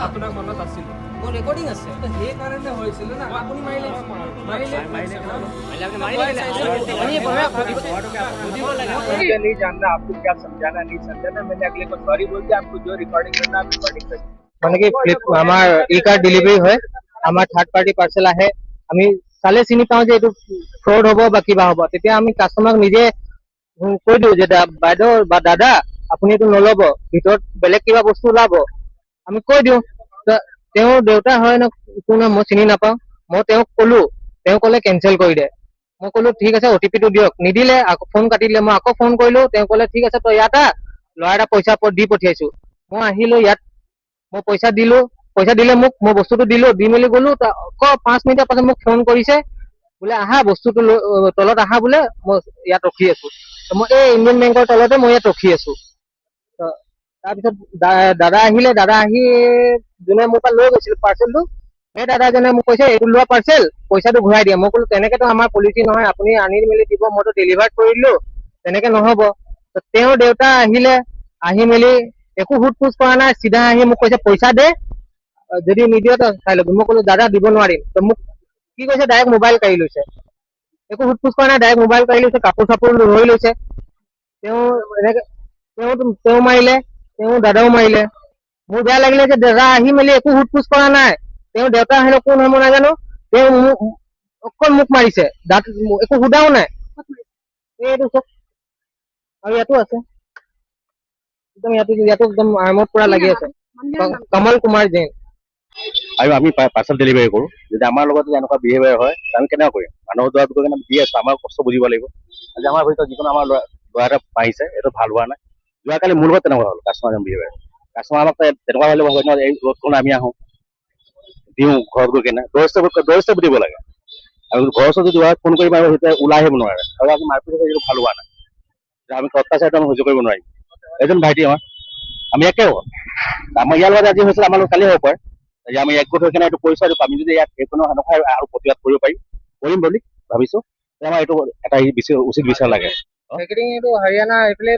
আপোনাক মনত আছিল মোৰ ৰেকৰ্ডিং আছে সেইকাৰণে হৈছিল না আপুনি মাৰিলে नहीं जानना आपको क्या समझाना नहीं समझाना मैंने अगले को सॉरी बोल दिया आपको जो रिकॉर्डिंग करना आप रिकॉर्डिंग करिए মানে কি আমাৰ ই কাৰ্ড ডেলিভাৰী হয় আমাৰ থাৰ্ড পাৰ্টি পাৰ্চেল আহে আমি চালে চিনি পাওঁ যে এইটো ফ্ৰড হ'ব বা কিবা হ'ব তেতিয়া আমি কাষ্টমাৰক নিজে কৈ দিওঁ যে বাইদেউ বা দাদা আপুনি এইটো নল'ব ভিতৰত বেলেগ কিবা বস্তু ওলাব আমি কৈ দিওঁ তেওঁৰ দেউতা হয় ন কোন মই চিনি নাপাওঁ মই তেওঁক ক'লো তেওঁ ক'লে কেনচেল কৰি দে মই ক'লো ঠিক আছে অ'টিপিটো দিয়ক নিদিলে আকৌ ফোন কাটি দিলে মই আকৌ ফোন কৰিলো তেওঁ ক'লে ঠিক আছে তই ইয়াত ল'ৰা এটা পইচা দি পঠিয়াইছো মই আহিলো ইয়াত মই পইচা দিলে মোক মই বস্তুটো দিলো দি মেলি গ'লো আকৌ 5 মিনিটৰ পাছত মোক ফোন কৰিছে বোলে আহা বস্তুটো তলত আহা বোলে মই ইয়াত ৰখি আছো মই এই ইণ্ডিয়ান বেংকৰ তলতে মই ইয়াত ৰখি আছো তাৰপিছত দাদা আহিলে দাদা আহি যোনে মোৰ পৰা লৈ গৈছিল পাৰ্চেলটো সেই দাদাজনে মোক কৈছে এইটো লোৱা পাৰ্চেল পইচাটো ঘূৰাই দিয়া মই ক'লো তেনেকেতো আমাৰ পলিচি নহয় আপুনি আনি মেলি দিব মইতো ডেলিভাৰ কৰি দিলো তেনেকে নহ'ব তেওঁৰ দেউতা আহিলে আহি মেলি একো সোধ পোছ কৰা নাই চিধা আহি মোক কৈছে পইচা দে যদি নিদিয় তই চাই ল'বি মই ক'লো দাদা দিব নোৱাৰিম তো মোক কি কৈছে ডাইৰেক্ট মোবাইল কাঢ়ি লৈছে একো সোধ পোছ কৰা নাই ডাইৰেক্ট মোবাইল কাঢ়ি লৈছে কাপোৰ চাপোৰ লৈ লৈছে তেওঁ মাৰিলে তেওঁ দাদাও মাৰিলে মোৰ বেয়া লাগিলে যে দাদা আহি মেলি একো সোধ পোছ কৰা নাই তেওঁ দেউতা আহিলে কোন হয় মই নাজানো তেওঁ অকল মোক মাৰিছে একো সোধাও নাই এইটো চব আৰু ইয়াতো আছে একদম ইয়াতো একদম আৰামত পুৰা লাগি আছে কমল কুমাৰ জৈন আৰু আমি পাৰ্চেল ডেলিভাৰী কৰোঁ যদি আমাৰ লগত যদি এনেকুৱা বিহেভিয়াৰ হয় আমি কেনেকৈ কৰিম মানুহৰ দ্বাৰা কাৰণে দি আছোঁ আমাৰ কষ্ট বুজিব লাগিব আজি আমাৰ ভিতৰত যিকোনো আমাৰ ল'ৰা এটা আহিছে এইটো ভাল হোৱা নাই যোৱাকালি মোৰ লগত তেনেকুৱা হ'ল কাষ্টমাৰ বিহেভিয়াৰ কাষ্টমাৰ আমাক তেনেকুৱা হ'লে হয় ন এই ৰ'দখন আমি আহোঁ দিওঁ ঘৰত গৈ কেনে দৰষ্টে দিব লাগে আৰু ঘৰৰ ওচৰত যদি ফোন কৰি মাৰিব তেতিয়া ওলাই আহিব নোৱাৰে আৰু আজি মাৰপিট সেইটো ভাল হোৱা নাই আমি অত্যাচাৰটো আমি সহ্য কৰিব নোৱাৰিম এজন ভাইটি আমি একে হ'ব আমাৰ ইয়াৰ লগত আজি হৈছিল আমাৰ লগত কালি হ'ব পাৰে যে আমি একগোট হৈ কেনে এইটো পৰিচয় আমি যদি ইয়াত এইখনো সেনেকুৱা আৰু প্ৰতিবাদ কৰিব কৰিম বুলি ভাবিছো আমাৰ এইটো এটা উচিত বিচাৰ লাগে হাৰিয়ানা এইফালে